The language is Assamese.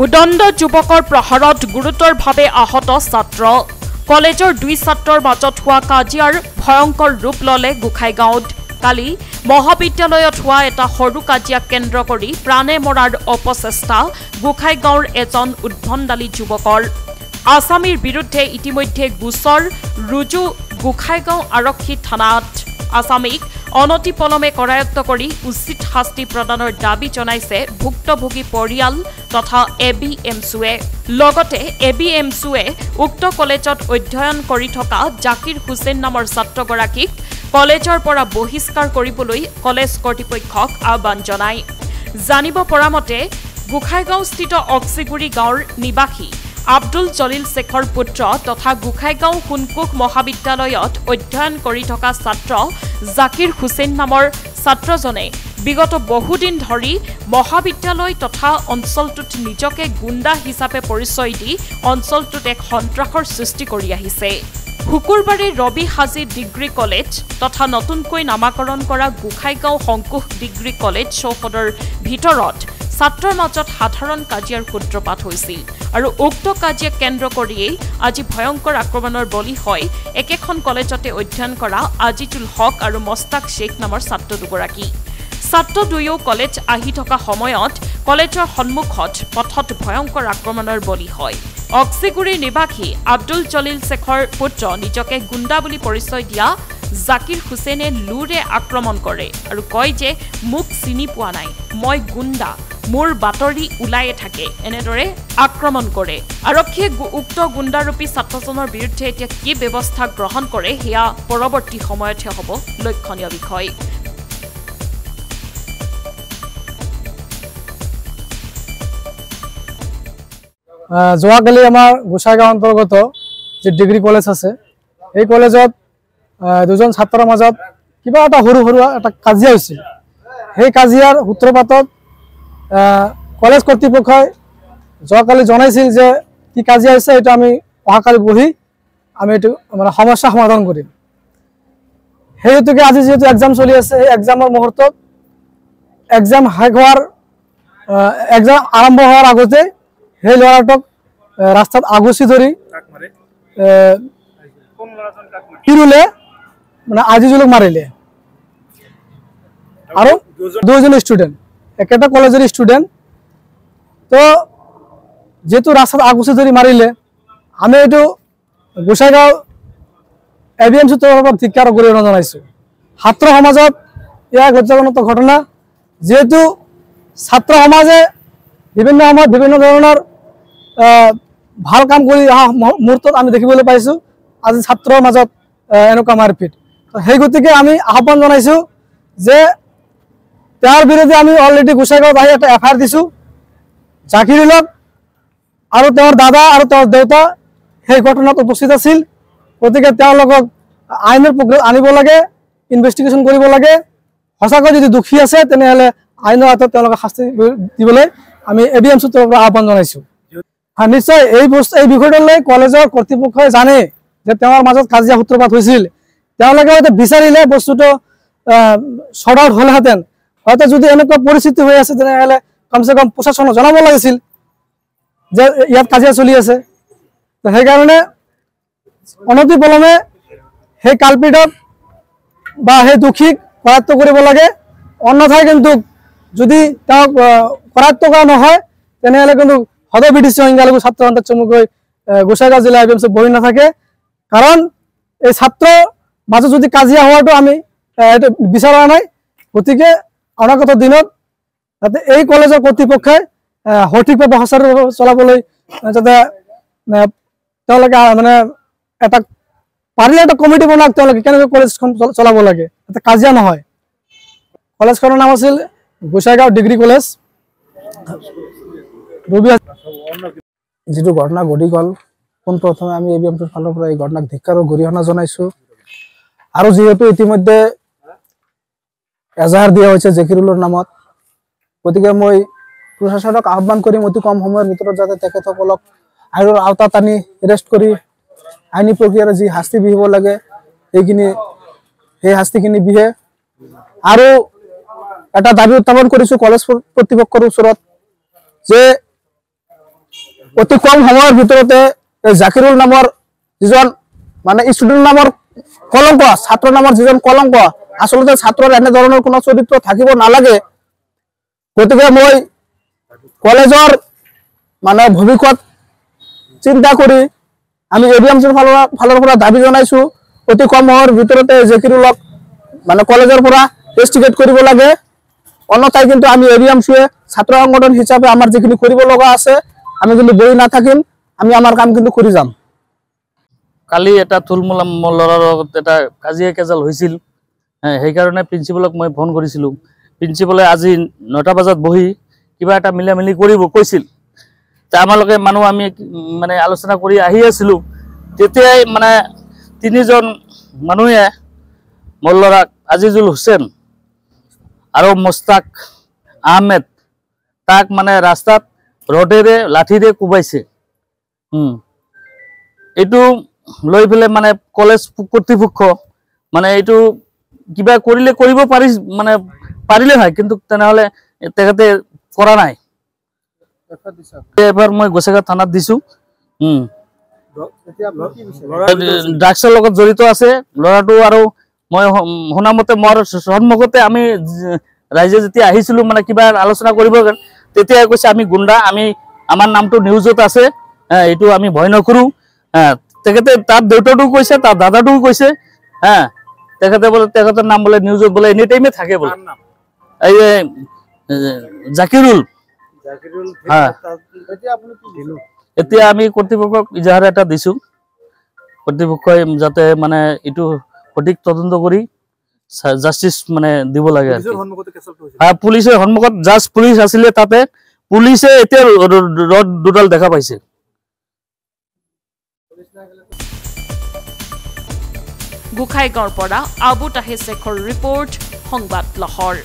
উদণ্ড যুৱকৰ প্ৰহাৰত গুৰুতৰভাৱে আহত ছাত্ৰ কলেজৰ 2 ছাত্ৰৰ মাজত হোৱা কাজিয়াৰ ভয়ংকৰ ৰূপ ললে গোখাইগাঁৱত কালি মহাবিদ্যালয়ত হোৱা এটা সৰু কাজিয়াক কেন্দ্ৰ কৰি প্ৰাণে মৰাৰ অপচেষ্টা গোখাইগাঁৱৰ এজন উদ্ভণ্ডালী যুৱকৰ আসামীৰ বিৰুদ্ধে ইতিমধ্যে গোচৰ ৰুজু গোখাইগাঁও আৰক্ষী থানাত আসামীক অনতিপলমে কৰায়ত্ব কৰি উচিত শাস্তি প্ৰদানৰ দাবী জনাইছে ভুক্তভোগী পৰিয়াল তথা এবিএমছুৱে লগতে এবিএমছুৱে উক্ত কলেজত অধ্যয়ন কৰি থকা জাকিৰ হুছেইন নামৰ ছাত্ৰগৰাকীক কলেজৰ পৰা বহিষ্কাৰ কৰিবলৈ কলেজ কৰ্তৃপক্ষক আহ্বান জনায় জানিব পৰা মতে গোখাইগাঁওস্থিত অক্সিগুৰি গাঁৱৰ নিবাসী আব্দুল জলিল শেখৰ পুত্ৰ তথা গোখাইগাঁও সোণকোষ মহাবিদ্যালয়ত অধ্যয়ন কৰি থকা ছাত্ৰ জাকিৰ হুছেইন নামৰ ছাত্ৰজনে বিগত বহুদিন ধৰি মহাবিদ্যালয় তথা অঞ্চলটোত নিজকে গুণ্ডা হিচাপে পৰিচয় দি অঞ্চলটোত এক সন্ত্ৰাসৰ সৃষ্টি কৰি আহিছে শুকুৰবাৰে ৰবি হাজী ডিগ্ৰী কলেজ তথা নতুনকৈ নামাকৰণ কৰা গোখাইগাঁও সংকুশ ডিগ্ৰী কলেজ চৌহদৰ ভিতৰত ছাত্ৰৰ মাজত সাধাৰণ কাজিয়াৰ সূত্ৰপাত হৈছিল আৰু উক্ত কাজিয়াক কেন্দ্ৰ কৰিয়েই আজি ভয়ংকৰ আক্ৰমণৰ বলি হয় একেখন কলেজতে অধ্যয়ন কৰা আজিজুল হক আৰু মস্তাক শেখ নামৰ ছাত্ৰ দুগৰাকী ছাত্ৰ দুয়ো কলেজ আহি থকা সময়ত কলেজৰ সন্মুখত পথত ভয়ংকৰ আক্ৰমণৰ বলি হয় অক্সিগুৰিৰ নিবাসী আব্দুল জলিল শেখৰ পুত্ৰ নিজকে গুণ্ডা বুলি পৰিচয় দিয়া জাকিৰ হুছেইনে লুৰে আক্ৰমণ কৰে আৰু কয় যে মোক চিনি পোৱা নাই মই গুণ্ডা মোৰ বাতৰি ওলায়ে থাকে এনেদৰে আক্ৰমণ কৰে আৰক্ষীয়ে উক্ত গুণ্ডাৰূপী ছাত্ৰজনৰ বিৰুদ্ধে এতিয়া কি ব্যৱস্থা গ্ৰহণ কৰে হেয়া পৰৱৰ্তী সময়তহে হ'ব লক্ষণীয় বিষয় যোৱাকালি আমাৰ গোসাইগাঁও অন্তৰ্গত যে ডিগ্ৰী কলেজ আছে এই কলেজত দুজন ছাত্ৰৰ মাজত কিবা এটা সৰু সৰু এটা কাজিয়া হৈছিল সেই কাজিয়াৰ সূত্ৰপাতত কলেজ কৰ্তৃপক্ষই যোৱাকালি জনাইছিল যে কি কাজিয়া হৈছে এটা আমি অহাকালি বহি আমি এইটো মানে সমস্যা সমাধান কৰিম সেই হেতুকে আজি যেহেতু এক্সাম চলি আছে সেই এক্সামৰ মুহূৰ্তত এক্সাম শেষ হোৱাৰ এক্সাম আৰম্ভ হোৱাৰ আগতে সেই ল'ৰাটোক ৰাস্তাত আগুচি ধৰি কিৰুলে মানে আজিজুলক মাৰিলে আৰু দুজন ষ্টুডেণ্ট একেটা কলেজৰ ষ্টুডেণ্ট তো যেহেতু ৰাস্তাত আগুচি ধৰি মাৰিলে আমি এইটো গোসাইগাঁও এবিএমচি তৰফৰ পৰা ধিক্কাৰ অৰিহণা জনাইছোঁ ছাত্ৰ সমাজত এয়া লজ্জাজনক ঘটনা যেহেতু ছাত্ৰ সমাজে বিভিন্ন সময়ত বিভিন্ন ধৰণৰ ভাল কাম কৰি অহা মুহূৰ্তত আমি দেখিবলৈ পাইছোঁ আজি ছাত্ৰৰ মাজত এনেকুৱা মাৰপিট সেই গতিকে আমি আহ্বান জনাইছোঁ যে তেওঁৰ বিৰুদ্ধে আমি অলৰেডি গোসাইগাঁৱত আহি এটা এফআইআৰ দিছোঁ জাকিৰুলক আৰু তেওঁৰ দাদা আৰু তেওঁৰ দেউতা সেই ঘটনাত উপস্থিত আছিল গতিকে তেওঁলোকক আইনৰ পক্ষত আনিব লাগে ইনভেষ্টিগেশ্যন কৰিব লাগে সঁচাকৈ যদি দোষী আছে তেনেহ'লে আইনৰ হাতত তেওঁলোকক শাস্তি দিবলৈ আমি এবিএমচিৰ তৰফৰ পৰা আহ্বান জনাইছোঁ নিশ্চয় এই বিষয়টো লৈ কলেজৰ কৰ্তৃপক্ষই জানে যে তেওঁৰ মাজত কাজিয়া সূত্ৰপাত হৈছিল তেওঁলোকে হয়তো বিচাৰিলে বস্তুটো শ্বৰ্ট আউট হ'লহেঁতেন হয়তো যদি এনেকুৱা পৰিস্থিতি হৈ আছে তেনেহ'লে কমচে কম প্ৰশাসনক জনাব লাগিছিল যে ইয়াত কাজিয়া চলি আছে সেইকাৰণে অনতিপলমে সেই কালপিটক বা সেই দোষীক কৰায়ত্ব কৰিব লাগে অন্যথাই কিন্তু যদি তেওঁক কৰায়ত্ব কৰা নহয় তেনেহ'লে কিন্তু সদৌ বিটিচি সংখ্যালঘু ছাত্ৰ সন্থাৰ চমুকৈ গোসাইগাঁও জিলা এবিএমচি বহি নাথাকে কাৰণ এই ছাত্ৰৰ মাজত যদি কাজিয়া হোৱাটো আমি এইটো বিচৰা নাই গতিকে অনাগত দিনত যাতে এই কলেজৰ কৰ্তৃপক্ষই সঠিকভাৱে সুচাৰু চলাবলৈ যাতে তেওঁলোকে মানে এটা পাৰিলে এটা কমিটি বনাওক তেওঁলোকে কেনেকৈ কলেজখন চলাব লাগে যাতে কাজিয়া নহয় কলেজখনৰ নাম আছিল গোসাইগাঁও ডিগ্ৰী কলেজ যিটো ঘটনা ঘটি গ'ল পোনপ্ৰথমে আমি এবিএমচিৰ ফালৰ পৰা এই ঘটনাক ধিক্কাৰ আৰু গৰিহণা জনাইছোঁ আৰু যিহেতু ইতিমধ্যে এজাহাৰ দিয়া হৈছে জাকিৰুলৰ নামত গতিকে মই প্ৰশাসনক আহ্বান কৰিম অতি কম সময়ৰ ভিতৰত যাতে তেখেতসকলক আইনৰ আওতাত আনি এৰেষ্ট কৰি আইনী প্ৰক্ৰিয়াৰ যি শাস্তি বিহিব লাগে সেই শাস্তিখিনি বিহে আৰু এটা দাবী উত্থাপন কৰিছোঁ কলেজ কৰ্তৃপক্ষৰ ওচৰত যে অতি কম সময়ৰ ভিতৰতে জাকিৰুল নামৰ যিজন মানে ষ্টুডেণ্ট নামৰ কলংক ছাত্ৰ নামৰ যিজন কলংক আচলতে ছাত্ৰৰ এনে ধৰণৰ কোনো চৰিত্ৰ থাকিব নালাগে গতিকে মই কলেজৰ মানে ভৱিষ্যত চিন্তা কৰি আমি এবিএমচিৰ ফালৰ পৰা দাবী জনাইছো অতি কম সময়ৰ ভিতৰতে জাকিৰুলক মানে কলেজৰ পৰা ৰেষ্টিকেট কৰিব লাগে অন্যথায় কিন্তু আমি এবিএমচিয়ে ছাত্ৰ সংগঠন হিচাপে আমাৰ যিখিনি কৰিব লগা আছে আমি কিন্তু বহি নাথাকিম আমি আমাৰ কাম কিন্তু কৰি যাম কালি এটা থুলমূল ল'ৰাৰ লগত এটা কাজিয়া কেজাল হৈছিল সেইকাৰণে প্ৰিন্সিপালক মই ফোন কৰিছিলোঁ প্ৰিন্সিপালে আজি 9টা বজাত বহি কিবা এটা মিলামিলি কৰিব কৈছিল আমালোকে মানুহ আমি মানে আলোচনা কৰি আহি আছিলোঁ তেতিয়াই মানে 3জন মানুহে মোৰ ল'ৰাক আজিজুল হুছেইন আৰু মুস্তাক আহমেদ তাক মানে ৰাস্তাত ৰডেৰে লাঠিৰে কোবাইছে এইটো লৈ পেলাই মানে কলেজ কৰ্তৃপক্ষ মানে এইটো কিবা কৰিলে কৰিব পাৰি মানে পাৰিলে হয় কিন্তু তেনেহলে তেখেতে কৰা নাই এবাৰ মই গোসাইগাঁও থানাত দিছো ড্ৰাগছৰ লগত জড়িত আছে ল'ৰাটো আৰু মই শুনামতে মোৰ সন্মুখতে আমি ৰাইজে যেতিয়া আহিছিলো মানে কিবা আলোচনা কৰিব তেতিয়া কৈছে আমি গুণ্ডা আমি আমাৰ নামটো নিউজত আছে এইটো আমি ভয় নকৰো তেখেতে তার দেউতাটো কৈছে তার দাদাটোও কৈছে তেখেতে বলে তেখেতের নাম বলে নিউজত বলে এনি টাইমে থাকে বলে এই জাকিরুল এতিয়া আমি কর্তৃপক্ষক ইজাহার এটা দিছো কর্তৃপক্ষই যাতে মানে এটু সঠিক তদন্ত কৰি জাস্টিস মানে দিব লাগে পুলিশের সন্মুখত জাস্ট পুলিশ আছিলে তাতে পুলিশে এতিয়া রড দুডাল দেখা পাইছে গোখাইগাঁৱৰ পৰা আবু তাহিৰ শেখৰ ৰিপৰ্ট সংবাদ লহৰ।